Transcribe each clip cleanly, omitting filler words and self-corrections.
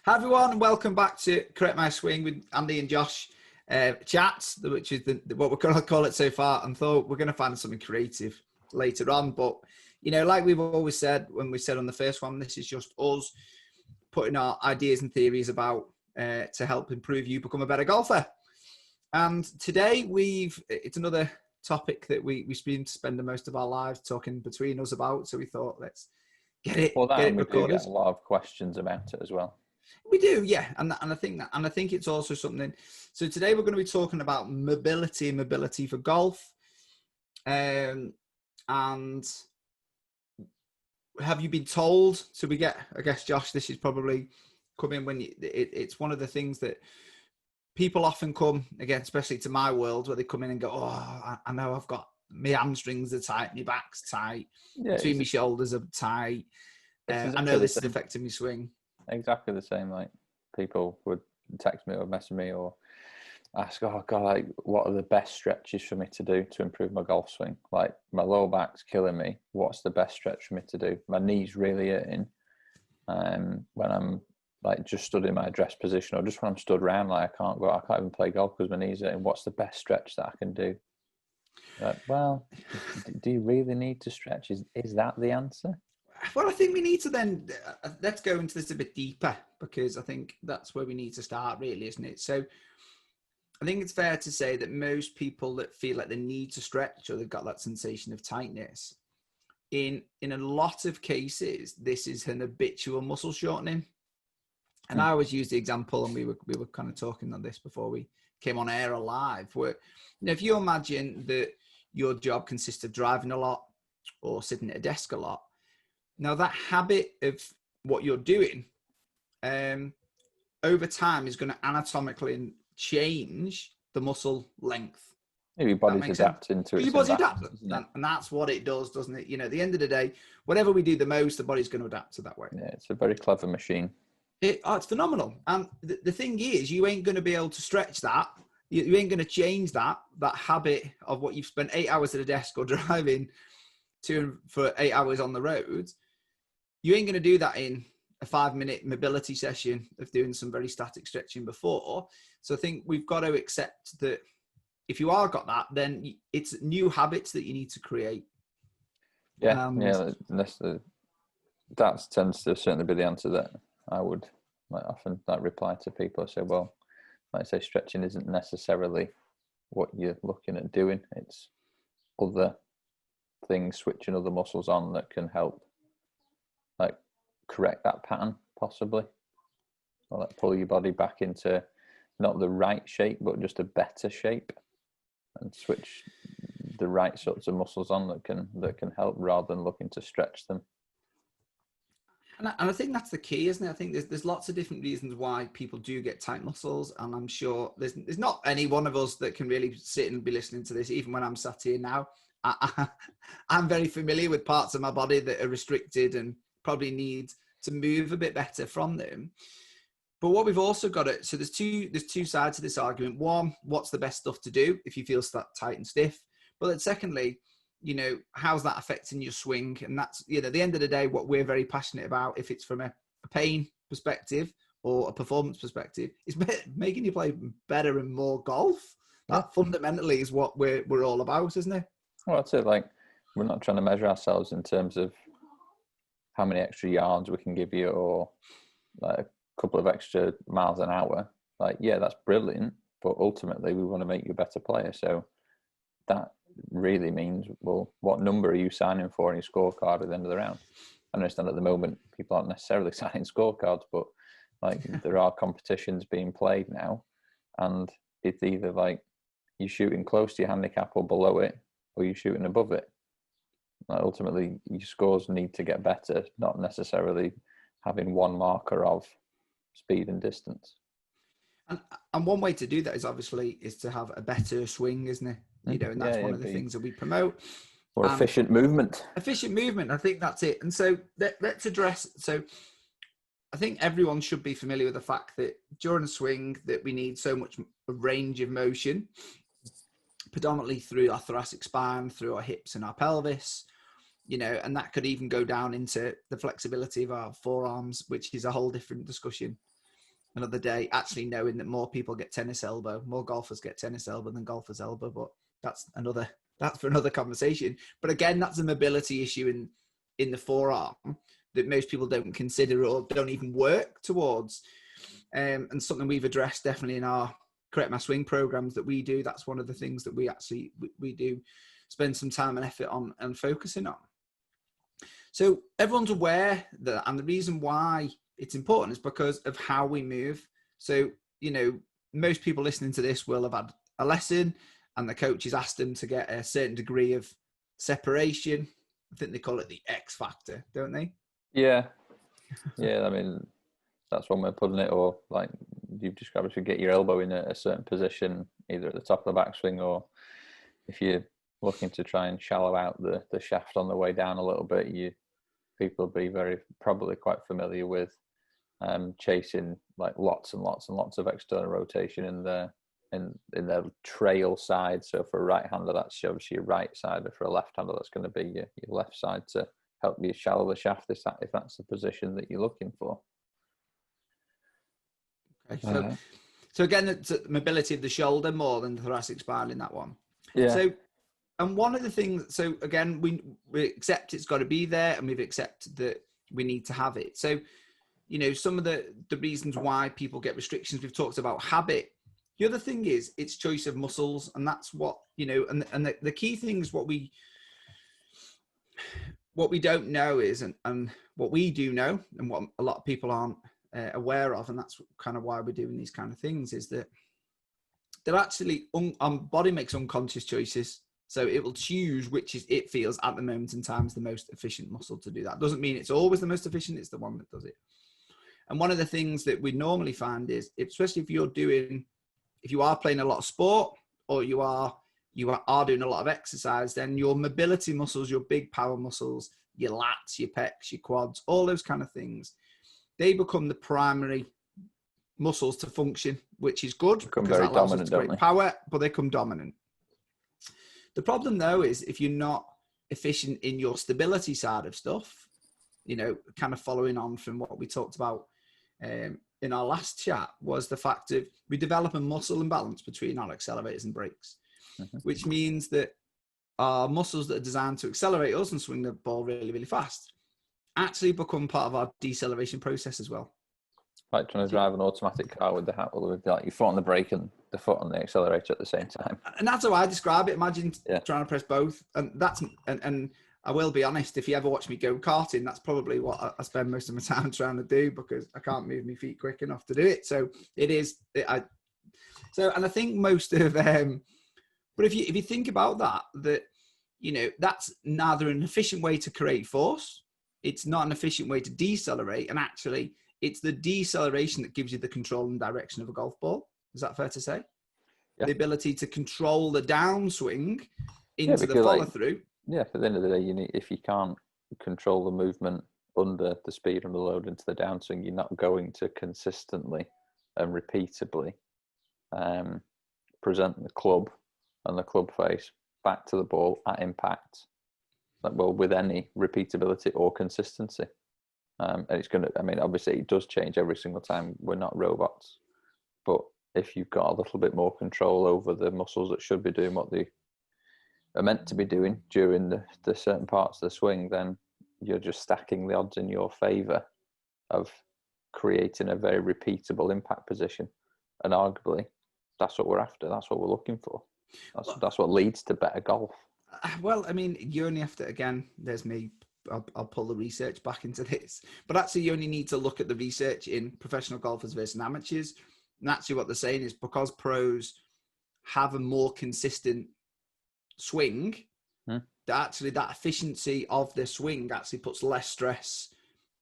Hi everyone, and welcome back to Correct My Swing with Andy and Josh chats, which is what we're going to call it so far. And thought we're going to find something creative later on. But, like we've always said when we said on the first one, this is just us putting our ideas and theories about to help improve you become a better golfer. And today it's another topic that we spend most of our lives talking between us about. So we thought, let's get it recorded. We do get a lot of questions about it as well. We do, yeah, and I think it's also something. So today we're going to be talking about mobility for golf, and have you been told? So we get, I guess, Josh, this is probably coming when it's one of the things that people often come again, especially to my world, where they come in and go, "Oh, I know I've got my hamstrings are tight, my back's tight, between my shoulders are tight. I know this is affecting my swing." Exactly the same. Like people would text me or message me or ask, "Oh God, like what are the best stretches for me to do to improve my golf swing? Like my lower back's killing me. What's the best stretch for me to do? My knee's really hurting. When I'm like just stood in my address position or just when I'm stood around, like I can't even play golf because my knees hurting. What's the best stretch that I can do?" Like, well, do you really need to stretch? Is that the answer? Well, I think we need to then, let's go into this a bit deeper, because I think that's where we need to start really, isn't it? So I think it's fair to say that most people that feel like they need to stretch or they've got that sensation of tightness, in a lot of cases, this is an habitual muscle shortening. And I always use the example, and we were kind of talking on this before we came on air or live, where, if you imagine that your job consists of driving a lot or sitting at a desk a lot, now that habit of what you're doing over time is going to anatomically change the muscle length. Your body's adapting to it. Your body's adapting, and that's what it does, doesn't it? At the end of the day, whatever we do the most, the body's going to adapt to that way. Yeah, it's a very clever machine. It's phenomenal. And the thing is, you ain't going to be able to stretch that. You ain't going to change that habit of what you've spent 8 hours at a desk or driving for 8 hours on the road. You ain't going to do that in a 5-minute mobility session of doing some very static stretching before. So I think we've got to accept that if you are got that, then it's new habits that you need to create. Yeah, that tends to certainly be the answer that I would often reply to people. I say, well, like I say, stretching isn't necessarily what you're looking at doing. It's other things, switching other muscles on that can help correct that pattern possibly, or pull your body back into not the right shape but just a better shape, and switch the right sorts of muscles on that can help rather than looking to stretch them. And I think that's the key, isn't it? I think there's lots of different reasons why people do get tight muscles, and I'm sure there's not any one of us that can really sit and be listening to this. Even when I'm sat here now, I'm very familiar with parts of my body that are restricted and probably need to move a bit better from them. But what we've also got so there's two sides to this argument. One, what's the best stuff to do if you feel tight and stiff? But then secondly, how's that affecting your swing? And that's, at the end of the day, what we're very passionate about, if it's from a pain perspective or a performance perspective, is making you play better and more golf. That fundamentally is what we're all about, isn't it? Well, that's it. Like, we're not trying to measure ourselves in terms of how many extra yards we can give you or like a couple of extra miles an hour. Like, yeah, that's brilliant, but ultimately we want to make you a better player. So that really means, well, what number are you signing for in your scorecard at the end of the round? I understand at the moment people aren't necessarily signing scorecards, but there are competitions being played now, and it's either like you're shooting close to your handicap or below it, or you're shooting above it. Ultimately, your scores need to get better, not necessarily having one marker of speed and distance. And one way to do that is to have a better swing, isn't it? And that's one of the things that we promote. Or efficient movement. Efficient movement, I think that's it. And so let's address. So I think everyone should be familiar with the fact that during a swing that we need so much range of motion, predominantly through our thoracic spine, through our hips and our pelvis, and that could even go down into the flexibility of our forearms, which is a whole different discussion. another day, actually knowing that more people get tennis elbow, more golfers get tennis elbow than golfers elbow, but that's for another conversation. But again, that's a mobility issue in the forearm that most people don't consider or don't even work towards. And something we've addressed definitely in our Correct My Swing programs that we do. That's one of the things that we do spend some time and effort on and focusing on. So everyone's aware that, and the reason why it's important is because of how we move. So, most people listening to this will have had a lesson and the coach has asked them to get a certain degree of separation. I think they call it the X factor, don't they? Yeah. I mean, that's one way of putting it, or like you've described, if you get your elbow in a certain position, either at the top of the backswing, or if you're looking to try and shallow out the shaft on the way down a little bit, people will be probably quite familiar with chasing like lots and lots and lots of external rotation in their trail side. So for a right-hander, that's obviously your right side, and for a left-hander, that's going to be your left side to help you shallow the shaft if that's the position that you're looking for. Okay, so again, it's mobility of the shoulder more than the thoracic spine in that one. Yeah. So, and one of the things, so again, we accept it's got to be there, and we've accepted that we need to have it. So, some of the reasons why people get restrictions, we've talked about habit. The other thing is it's choice of muscles, and that's what, and the key thing is what we don't know is, and what we do know, and what a lot of people aren't aware of, and that's kind of why we're doing these kind of things, is that they're actually, our body makes unconscious choices. So it will choose which it feels at the moment in time is the most efficient muscle to do that. Doesn't mean it's always the most efficient, it's the one that does it. And one of the things that we normally find is, especially if you are playing a lot of sport, or you are doing a lot of exercise, then your mobility muscles, your big power muscles, your lats, your pecs, your quads, all those kind of things, they become the primary muscles to function, which is good because that allows us to create power, but they become dominant. The problem though is if you're not efficient in your stability side of stuff, kind of following on from what we talked about in our last chat, was the fact of we develop a muscle imbalance between our accelerators and brakes, which means that our muscles that are designed to accelerate us and swing the ball really, really fast actually become part of our deceleration process as well. Like trying to drive an automatic car with like your foot on the brake and the foot on the accelerator at the same time. And that's how I describe it. Imagine trying to press both. And and I will be honest, if you ever watch me go karting, that's probably what I spend most of my time trying to do, because I can't move my feet quick enough to do it. So it is, and I think most of, but if you think about that, that's neither an efficient way to create force. It's not an efficient way to decelerate. And actually, it's the deceleration that gives you the control and direction of a golf ball. Is that fair to say? Yeah. The ability to control the downswing into the follow through. At the end of the day, if you can't control the movement under the speed and the load into the downswing, you're not going to consistently and repeatably present the club and the club face back to the ball at impact, with any repeatability or consistency. And it's going to, obviously it does change every single time. We're not robots. But if you've got a little bit more control over the muscles that should be doing what they are meant to be doing during the certain parts of the swing, then you're just stacking the odds in your favour of creating a very repeatable impact position. And arguably, that's what we're after. That's what we're looking for. That's what leads to better golf. Well, you only have to, again, there's me, I'll pull the research back into this, but actually you only need to look at the research in professional golfers versus amateurs. And actually what they're saying is, because pros have a more consistent swing, that actually that efficiency of their swing actually puts less stress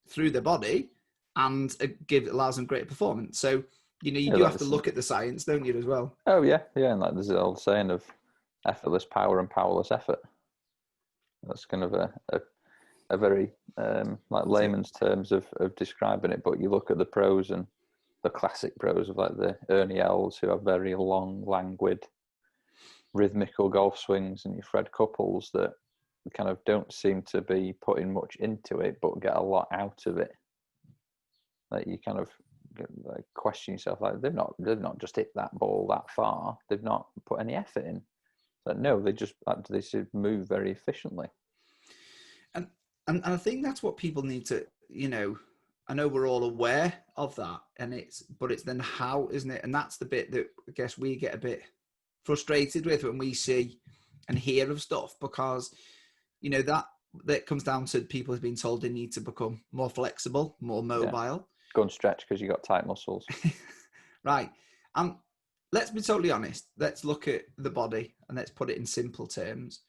through their body and allows them greater performance. So, you do have to look at the science, don't you, as well? Oh, yeah. Yeah, and there's an old saying of effortless power and powerless effort. That's kind of a very layman's terms of describing it. But you look at the pros, and the classic pros of like the Ernie Els, who have very long, languid, rhythmical golf swings, and your Fred Couples that kind of don't seem to be putting much into it, but get a lot out of it. Like you kind of like question yourself, like they've not just hit that ball that far. They've not put any effort in. Like, no, they should move very efficiently. And I think that's what people need to, I know we're all aware of that, but it's then how, isn't it? And that's the bit that I guess we get a bit frustrated with when we see and hear of stuff, because, that comes down to people who've been told they need to become more flexible, more mobile. Yeah. Go and stretch because you got tight muscles. Right. Let's be totally honest. Let's look at the body and let's put it in simple terms.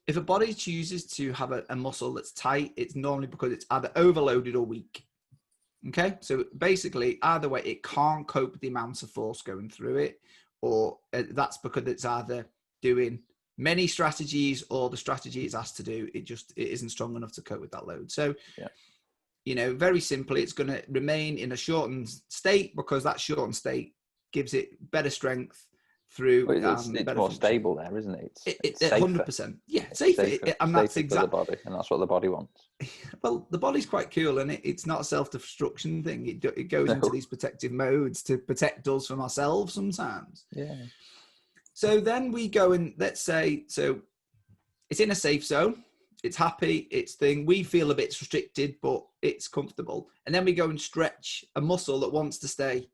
If a body chooses to have a muscle that's tight, it's normally because it's either overloaded or weak. Okay, so basically, either way, it can't cope with the amount of force going through it, or that's because it's either doing many strategies or the strategy it's asked to do, it isn't strong enough to cope with that load. So, very simply, it's going to remain in a shortened state because that shortened state gives it better strength through. It's more function. Stable there, isn't it? It's 100%. Yeah, safer. And that's exactly the body, and that's what the body wants. Well, the body's quite cool, and it's not a self-destruction thing. It goes into these protective modes to protect us from ourselves sometimes. Yeah. So then we go and let's say, so it's in a safe zone. It's happy. We feel a bit restricted, but it's comfortable. And then we go and stretch a muscle that wants to stay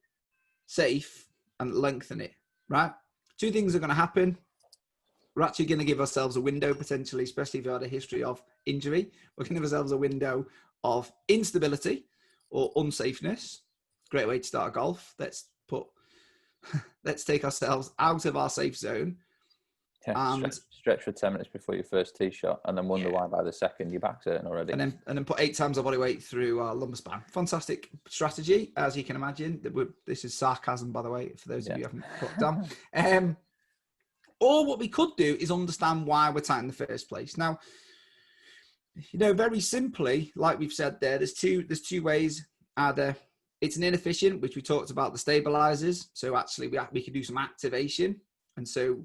safe and lengthen it, right? Two things are going to happen. We're actually going to give ourselves a window potentially, especially if you had a history of injury. We're going to give ourselves a window of instability or unsafeness. Great way to start a golf. Let's take ourselves out of our safe zone. Yeah, and stretch for 10 minutes before your first tee shot, and then wonder why by the second your back's hurting already. And then put 8 times our body weight through our lumbar spine. Fantastic strategy, as you can imagine. This is sarcasm, by the way, for those of you who haven't put down. Or what we could do is understand why we're tight in the first place. Now, very simply, like we've said there, there's two ways. Either it's an inefficient, which we talked about, the stabilizers. So actually we can do some activation. And so,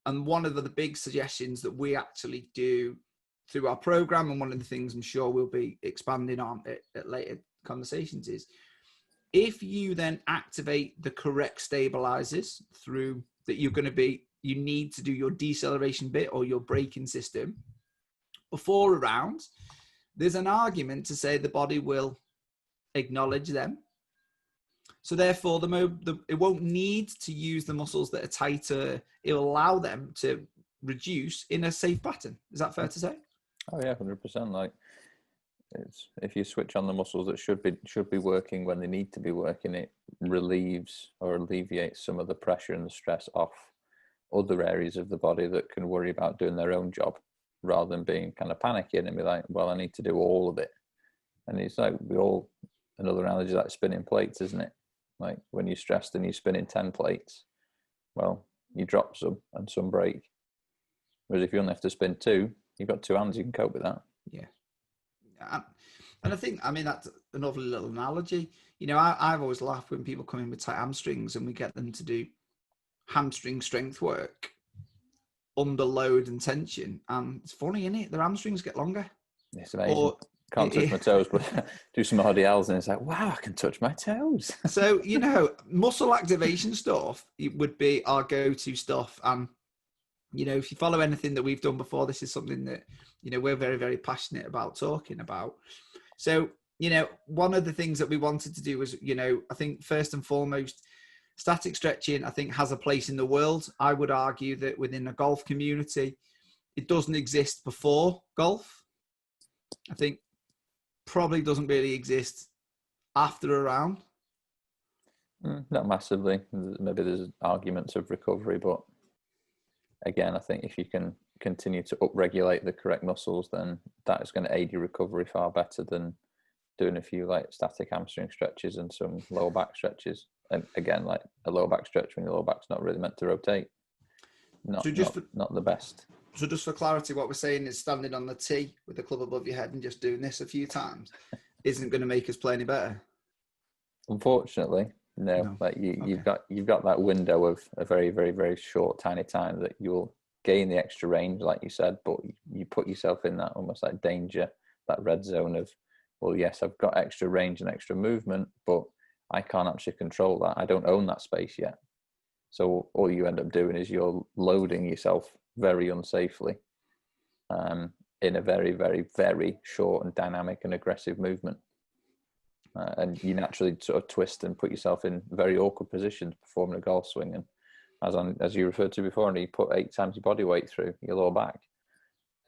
and one of the big suggestions that we actually do through our program, and one of the things I'm sure we'll be expanding on at later conversations, is if you then activate the correct stabilizers through that, you need to do your deceleration bit or your braking system before a round, there's an argument to say the body will acknowledge them. So therefore, it won't need to use the muscles that are tighter. It will allow them to reduce in a safe pattern. Is that fair to say? Oh yeah, 100%. Like, it's if you switch on the muscles that should be working when they need to be working, it relieves or alleviates some of the pressure and the stress off other areas of the body that can worry about doing their own job, rather than being kind of panicking and be like, well, I need to do all of it. And it's like another analogy, like spinning plates, isn't it? Like when you're stressed and you're spinning 10 plates, well, you drop some and some break. Whereas if you only have to spin 2, you've got 2 hands, you can cope with that. Yeah. And I mean, that's an lovely little analogy. I've always laughed when people come in with tight hamstrings and we get them to do hamstring strength work under load and tension. And it's funny, isn't it? Their hamstrings get longer. It's amazing. Can't touch my toes, but do some RDLs and it's like, wow, I can touch my toes. So, muscle activation stuff, it would be our go-to stuff. And, if you follow anything that we've done before, this is something that, we're very, very passionate about talking about. So, one of the things that we wanted to do was, I think first and foremost, static stretching, I think, has a place in the world. I would argue that within the golf community, it doesn't exist before golf. I think probably doesn't really exist after a round. Not massively. Maybe there's arguments of recovery, but again, I think if you can continue to upregulate the correct muscles, then that is going to aid your recovery far better than doing a few like static hamstring stretches and some lower back stretches. And again, like a lower back stretch when your lower back's not really meant to rotate. Not the best. So just for clarity, what we're saying is standing on the tee with the club above your head and just doing this a few times isn't going to make us play any better. Unfortunately, no. Like you've got that window of a very, very, very short, tiny time that you'll gain the extra range, like you said, but you put yourself in that almost like danger, that red zone of well, yes, I've got extra range and extra movement, but I can't actually control that. I don't own that space yet. So all you end up doing is you're loading yourself very unsafely in a very, very, very short and dynamic and aggressive movement. And you naturally sort of twist and put yourself in very awkward positions performing a golf swing. And as you referred to before, and you put 8 times your body weight through your lower back.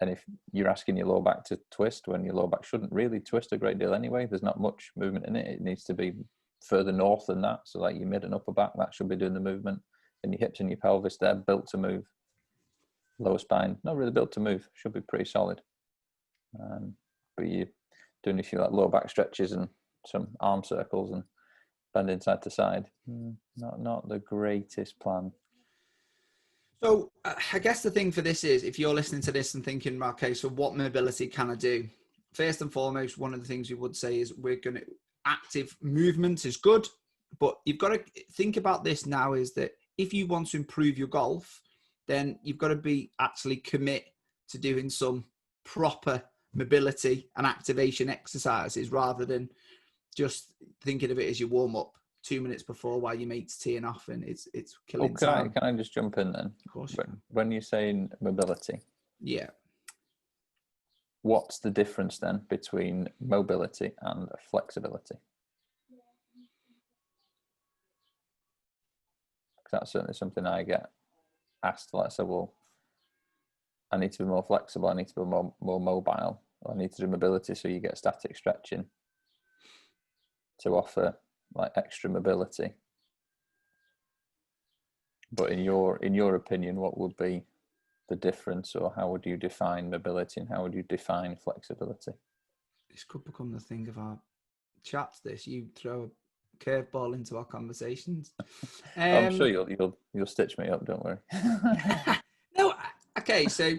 And if you're asking your lower back to twist when your lower back shouldn't really twist a great deal anyway, there's not much movement in it. It needs to be further north than that. So like your mid and upper back, that should be doing the movement. And your hips and your pelvis, they're built to move. Lower spine, not really built to move, should be pretty solid. But you're doing a few like lower back stretches and some arm circles and bending side to side. Not the greatest plan. So I guess the thing for this is, if you're listening to this and thinking, okay, so what mobility can I do? First and foremost, one of the things we would say is active movement is good, but you've got to think about this now is that if you want to improve your golf, then you've got to be actually commit to doing some proper mobility and activation exercises rather than just thinking of it as your warm up 2 minutes before while your mate's teeing off and it's killing time. Can I just jump in then? Of course. When you're saying mobility, yeah, what's the difference then between mobility and flexibility? Because that's certainly something I get asked. Like, so, well, I need to be more flexible. I need to be more mobile. I need to do mobility so you get static stretching to offer like extra mobility. But in your opinion, what would be the difference, or how would you define mobility and how would you define flexibility? This could become the thing of our chats. This, you throw a curveball into our conversations. I'm sure you'll stitch me up. Don't worry. No, okay. So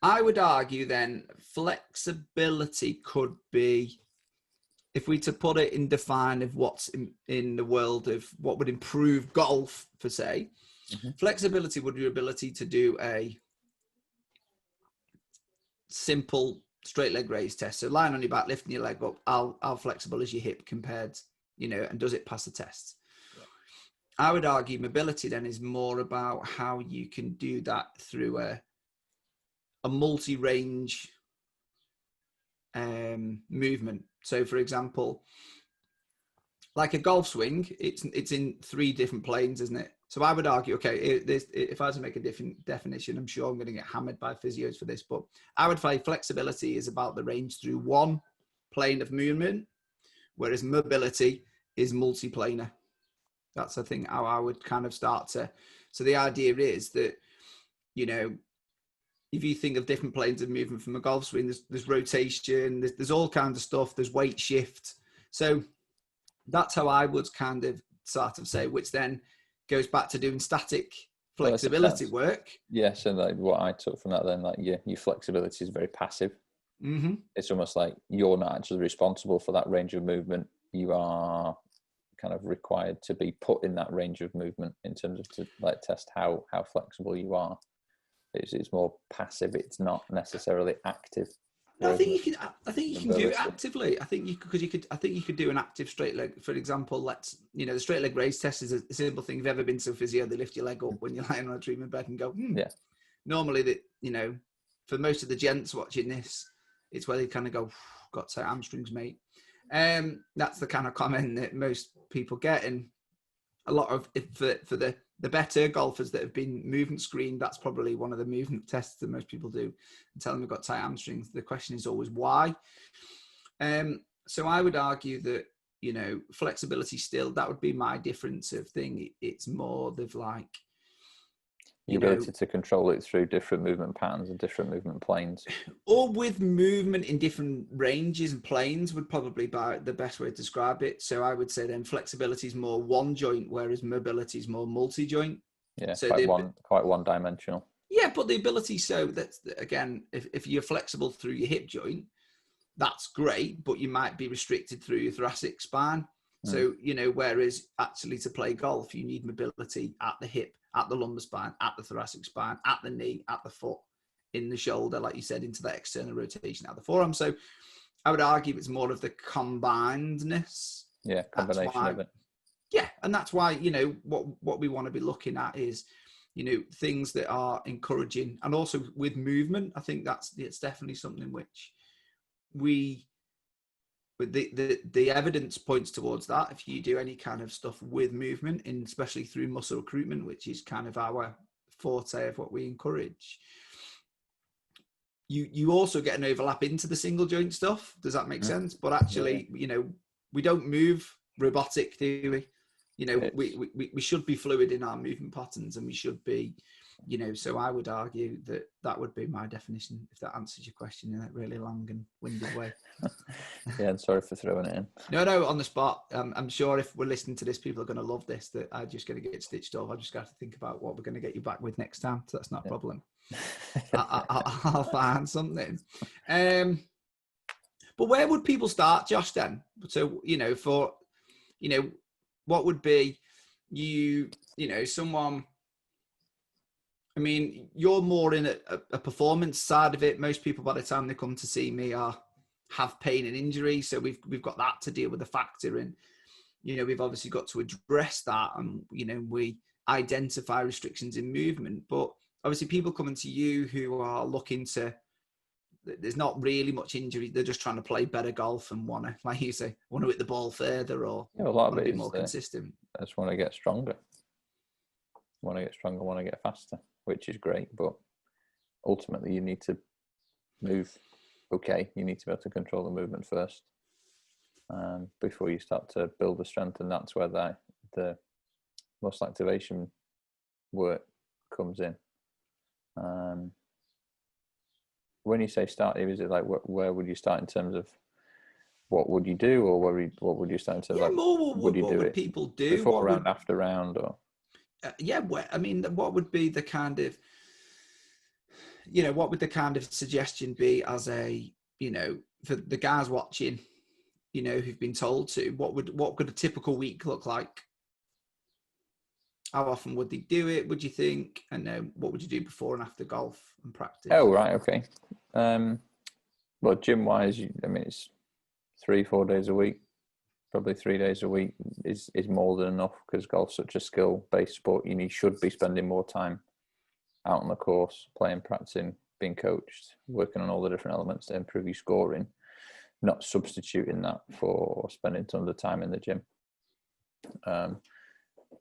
I would argue then flexibility could be, if we to put it in define of what's in the world of what would improve golf per se, flexibility would be your ability to do a simple straight leg raise test. So lying on your back, lifting your leg up, how flexible is your hip compared, and does it pass the test? Yeah. I would argue mobility then is more about how you can do that through a multi-range movement. So for example, like a golf swing, it's in 3 different planes, isn't it? So I would argue, okay, if I was to make a different definition, I'm sure I'm going to get hammered by physios for this, but I would say flexibility is about the range through 1 plane of movement, whereas mobility is multi-planar. That's, I think, how I would kind of start to. So the idea is that, if you think of different planes of movement from a golf swing, there's rotation, there's all kinds of stuff, there's weight shift. So that's how I would kind of sort of say, which then goes back to doing static flexibility work. Yeah, so like what I took from that then, like your flexibility is very passive. Mm-hmm. It's almost like you're not actually responsible for that range of movement. You are kind of required to be put in that range of movement in terms of to like test how flexible you are. It's more passive. It's not necessarily active. No, I think you can do it actively. I think you could do an active straight leg. For example, the straight leg raise test is a simple thing. If you've ever been to a physio, they lift your leg up when you're lying on a treatment bed and go, Yeah. Normally for most of the gents watching this, it's where they kind of go, got tight hamstrings, mate. That's the kind of comment that most people get. And a lot of, for the better golfers that have been movement screened, that's probably one of the movement tests that most people do and tell them they've got tight hamstrings. The question is always why. So I would argue that, flexibility still, that would be my difference of thing. It's more of like, your ability to control it through different movement patterns and different movement planes. Or with movement in different ranges and planes would probably be the best way to describe it. So I would say then flexibility is more one joint, whereas mobility is more multi-joint. Yeah, so quite one-dimensional. Yeah, but the ability, so that's, again, if you're flexible through your hip joint, that's great, but you might be restricted through your thoracic spine. So, whereas actually to play golf, you need mobility at the hip, at the lumbar spine, at the thoracic spine, at the knee, at the foot, in the shoulder, like you said, into that external rotation at the forearm. So I would argue it's more of the combinedness. Yeah, combination of it. Yeah, and that's why, you know, what we want to be looking at is, you know, things that are encouraging, and also with movement. I think it's definitely something which the evidence points towards that. If you do any kind of stuff with movement, and especially through muscle recruitment, which is kind of our forte of what we encourage, you also get an overlap into the single joint stuff. Does that make sense? But actually, you know, we don't move robotic, do we? You know, we should be fluid in our movement patterns, and we should be, you know, so I would argue that would be my definition, if that answers your question in a really long and winded way. Yeah, and sorry for throwing it in. No, on the spot. I'm sure if we're listening to this, people are going to love this, that I'm just going to get stitched off. I just got to think about what we're going to get you back with next time. So that's not a problem. I'll find something. But where would people start, Josh, then? So, you know, what would be you know, someone, I mean, you're more in a performance side of it. Most people, by the time they come to see me, have pain and injury. So we've got that to deal with, the factor. And, you know, we've obviously got to address that. And, you know, we identify restrictions in movement. But obviously people coming to you who are looking to, there's not really much injury. They're just trying to play better golf and want to, like you say, want to hit the ball further, or a lot of it be is more consistent. I just want to get stronger. Want to get faster, which is great. But ultimately, you need to move. Okay, you need to be able to control the movement first before you start to build the strength, and that's where the muscle activation work comes in. When you say start, is it like where would you start in terms of what would you do, or what would you start in terms of, like, what would people do before round, after round, or I mean, what would be the kind of, you know, what would the kind of suggestion be as a, you know, for the guys watching, you know, who've been told to, what could a typical week look like? How often would they do it, would you think? And what would you do before and after golf and practice? Oh, right, okay. Well, gym wise, I mean, it's 3-4 days a week. Probably 3 days a week is more than enough, because golf's such a skill-based sport. You should be spending more time out on the course, playing, practicing, being coached, working on all the different elements to improve your scoring, not substituting that for spending tons of time in the gym.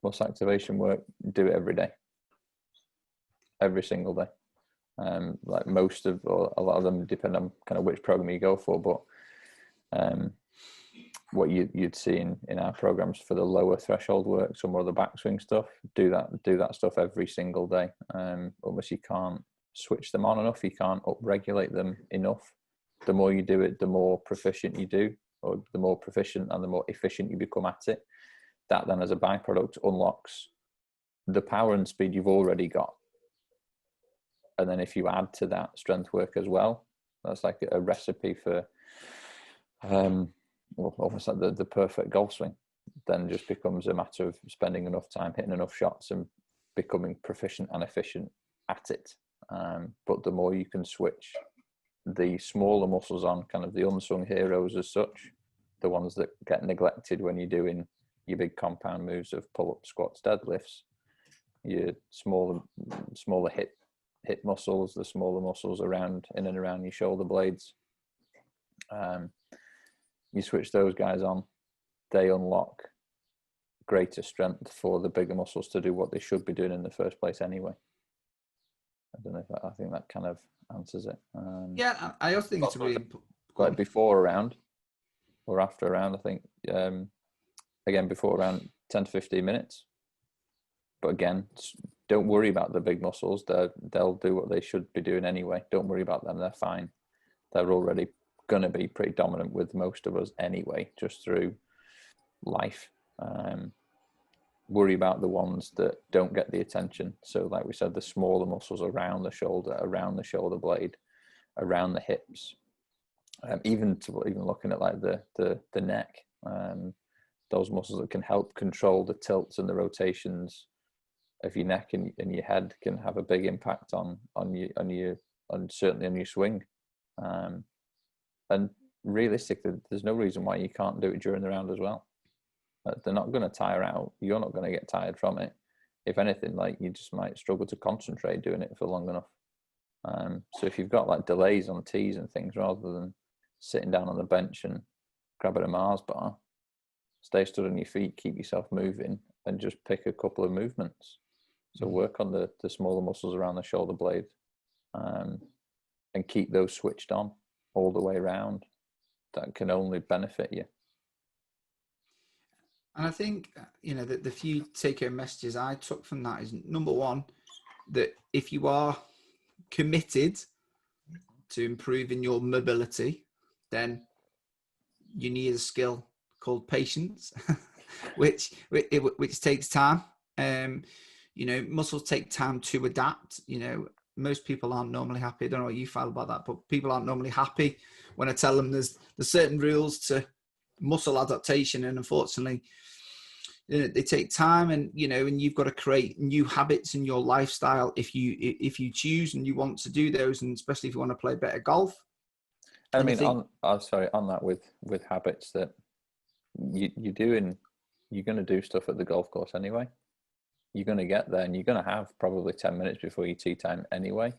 Muscle activation work, do it every day, every single day. Like most of, or a lot of them, depend on kind of which program you go for, but what you'd see in our programs for the lower threshold work, some more of the backswing stuff, do that stuff every single day. Almost, you can't switch them on enough, you can't upregulate them enough. The more you do it, the more proficient you do, or the more proficient and the more efficient you become at it. That then, as a byproduct, unlocks the power and speed you've already got. And then if you add to that strength work as well, that's like a recipe for almost like the perfect golf swing. Then just becomes a matter of spending enough time, hitting enough shots, and becoming proficient and efficient at it. But the more you can switch the smaller muscles on, kind of the unsung heroes as such, the ones that get neglected when you're doing your big compound moves of pull-ups, squats, deadlifts, your smaller hip muscles, the smaller muscles around, in and around your shoulder blades. You switch those guys on, they unlock greater strength for the bigger muscles to do what they should be doing in the first place anyway. I don't know if I think that kind of answers it. Yeah, I also think it's really important. Like before a round or after a round, I think, again, before around 10 to 15 minutes. But again, don't worry about the big muscles. They'll do what they should be doing anyway. Don't worry about them. They're fine. They're already going to be pretty dominant with most of us anyway, just through life. Worry about the ones that don't get the attention. So like we said, the smaller muscles around the shoulder blade, around the hips, even looking at like the neck, those muscles that can help control the tilts and the rotations of your neck and your head can have a big impact on certainly on your swing. And realistically, there's no reason why you can't do it during the round as well. They're not going to tire out. You're not going to get tired from it. If anything, like, you just might struggle to concentrate doing it for long enough. So if you've got like delays on tees and things, rather than sitting down on the bench and grabbing a Mars bar, stay stood on your feet, keep yourself moving, and just pick a couple of movements. So work on the smaller muscles around the shoulder blade, and keep those switched on all the way around. That can only benefit you. And I think, you know, that the few take-home messages I took from that is, number one, that if you are committed to improving your mobility, then you need a skill called patience, which takes time. You know, muscles take time to adapt. You know, most people aren't normally happy. I don't know what you feel about that, but people aren't normally happy when I tell them there's certain rules to muscle adaptation, and unfortunately, you know, they take time, and you know, and you've got to create new habits in your lifestyle if you choose and you want to do those, and especially if you want to play better golf. I mean, on that with habits, that you're going to do stuff at the golf course anyway. You're going to get there and you're going to have probably 10 minutes before your tee time anyway.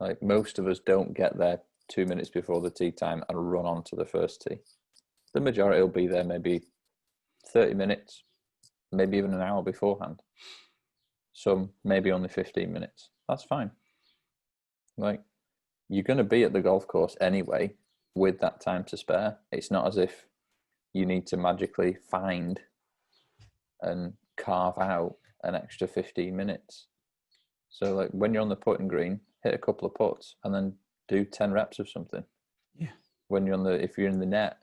Like, most of us don't get there 2 minutes before the tee time and run on to the first tee. The majority will be there maybe 30 minutes, maybe even an hour beforehand. Some maybe only 15 minutes. That's fine. Like, you're going to be at the golf course anyway with that time to spare. It's not as if you need to magically find and carve out an extra 15 minutes. So like, when you're on the putting green, hit a couple of putts and then do 10 reps of something. Yeah. When if you're in the net,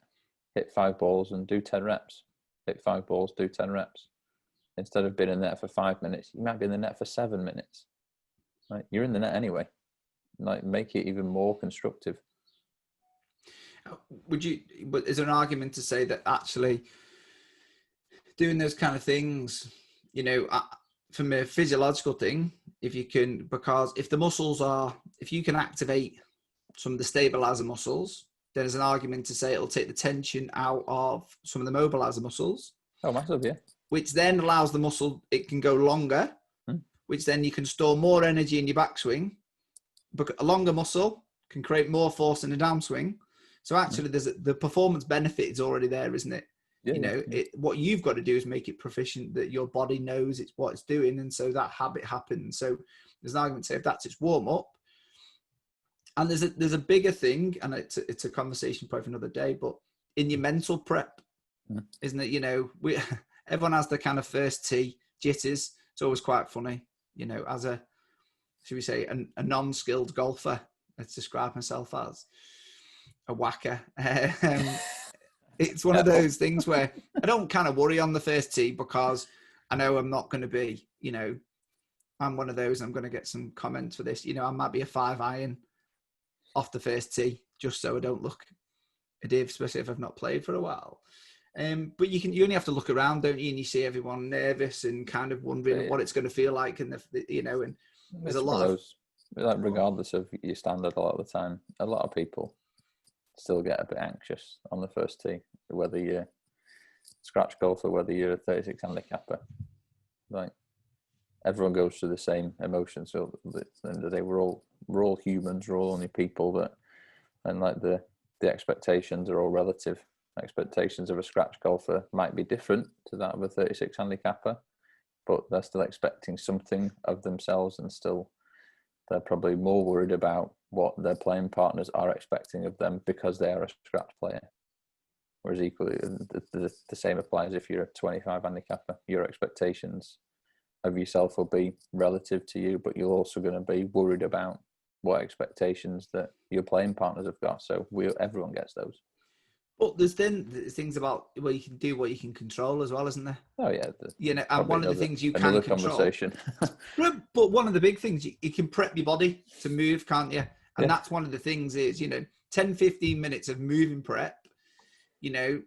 hit 5 balls and do 10 reps. Hit 5 balls, do 10 reps. Instead of being in the net for 5 minutes, you might be in the net for 7 minutes. Like, you're in the net anyway. Like, make it even more constructive. But is there an argument to say that actually doing those kind of things, you know, from a physiological thing, if you can, because if you can activate some of the stabilizer muscles, then there's an argument to say it'll take the tension out of some of the mobilizer muscles. Oh, massive, yeah. Which then allows the muscle, it can go longer, which then you can store more energy in your backswing. But a longer muscle can create more force in a downswing. So actually, the performance benefit is already there, isn't it? Yeah, you know, what you've got to do is make it proficient, that your body knows it's what it's doing, and so that habit happens. So there's an argument to say if that's its warm up. And there's a bigger thing, and it's a conversation probably for another day. But in your mental prep, isn't it? You know, everyone has the kind of first tee jitters. It's always quite funny, you know, as a, should we say, a non-skilled golfer. Let's describe myself as a whacker. It's one of those things where I don't kind of worry on the first tee, because I know I'm not going to be, you know, I'm one of those, I'm going to get some comments for this. You know, I might be a 5-iron off the first tee, just so I don't look a div, especially if I've not played for a while. But you only have to look around, don't you? And you see everyone nervous and kind of wondering what it's going to feel like. And, you know, and there's a lot of those, like, regardless of your standard, a lot of the time, a lot of people still get a bit anxious on the first tee, whether you're a scratch golfer, whether you're a 36 handicapper. Like, everyone goes through the same emotions. So at the end of the day, we're all humans, we're all only people, and like the expectations are all relative. Expectations of a scratch golfer might be different to that of a 36 handicapper, but they're still expecting something of themselves, and still they're probably more worried about what their playing partners are expecting of them because they are a scratch player. Whereas equally, the same applies if you're a 25 handicapper. Your expectations of yourself will be relative to you, but you're also going to be worried about what expectations that your playing partners have got. So everyone gets those. But there's things about where you can do what you can control as well, isn't there? Oh yeah, you know, and one of the things you can control. Conversation. But one of the big things, you can prep your body to move, can't you? And that's one of the things is, you know, 10, 15 minutes of moving prep. You know,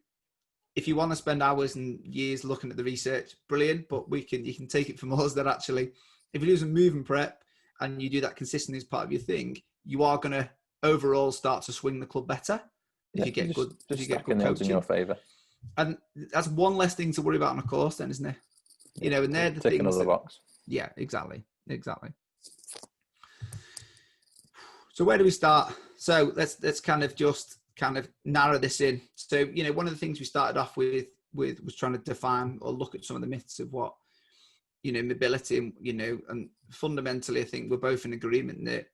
if you want to spend hours and years looking at the research, brilliant. But you can take it from us that actually, if you do some moving prep and you do that consistently as part of your thing, you are going to overall start to swing the club better. if you get good, if you get good stacking the odds in your coaching. favour. And that's one less thing to worry about on a course then, isn't it? You know, and they're the Tick things another box. Yeah, exactly. So where do we start? So let's kind of narrow this in. So, you know, one of the things we started off with was trying to define or look at some of the myths of what, you know, mobility, you know, and fundamentally I think we're both in agreement that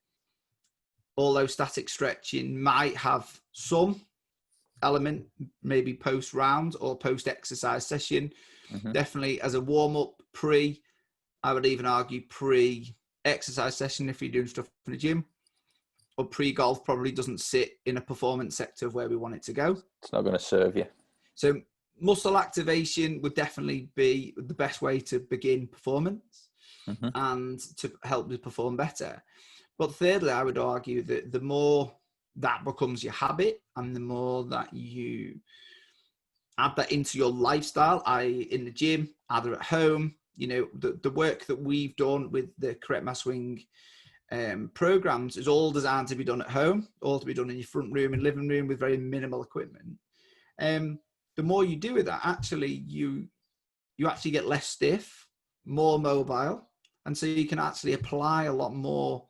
although static stretching might have some element, maybe post round or post exercise session, definitely as a warm up I would even argue pre-exercise session if you're doing stuff in the gym, or pre-golf probably doesn't sit in a performance sector of where we want it to go. It's not going to serve you. So muscle activation would definitely be the best way to begin performance and to help you perform better. But thirdly, I would argue that the more that becomes your habit and the more that you add that into your lifestyle, i.e. in the gym, either at home, you know, the work that we've done with the Correct My Swing programs is all designed to be done at home, all to be done in your front room and living room with very minimal equipment. The more you do with that, actually, you actually get less stiff, more mobile, and so you can actually apply a lot more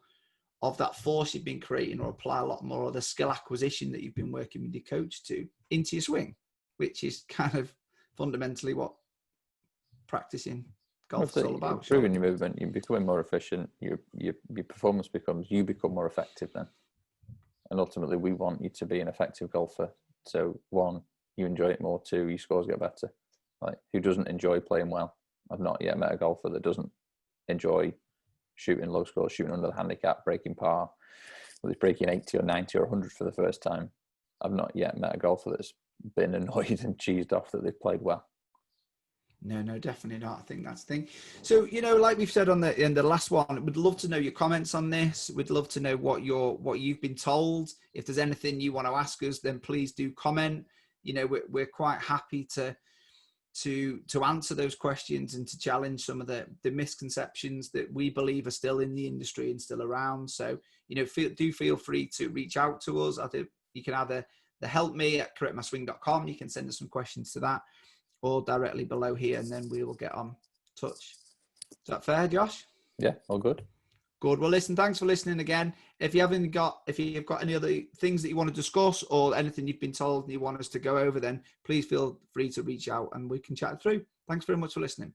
of that force you've been creating, or apply a lot more of the skill acquisition that you've been working with your coach to into your swing, which is kind of fundamentally what practicing golf is all about. Improving your movement, you're becoming more efficient, your performance becomes, you become more effective then. And ultimately we want you to be an effective golfer. So one, you enjoy it more, two, your scores get better. Like, who doesn't enjoy playing well? I've not yet met a golfer that doesn't enjoy shooting low scores, shooting under the handicap, breaking par, whether it's breaking 80 or 90 or 100 for the first time. I've not yet met a golfer that's been annoyed and cheesed off that they've played well. No, definitely not. I think that's the thing. So, you know, like we've said in the last one, we'd love to know your comments on this. We'd love to know what you've been told. If there's anything you want to ask us, then please do comment. You know, we're quite happy to answer those questions and to challenge some of the misconceptions that we believe are still in the industry and still around. So, you know, do feel free to reach out to us. I think you can either help me at correctmyswing.com. You can send us some questions to that, or directly below here, and then we will get on touch. Is that fair, Josh? Yeah, all good. Good. Well, listen, thanks for listening again. If you've got any other things that you want to discuss or anything you've been told and you want us to go over, then please feel free to reach out and we can chat through. Thanks very much for listening.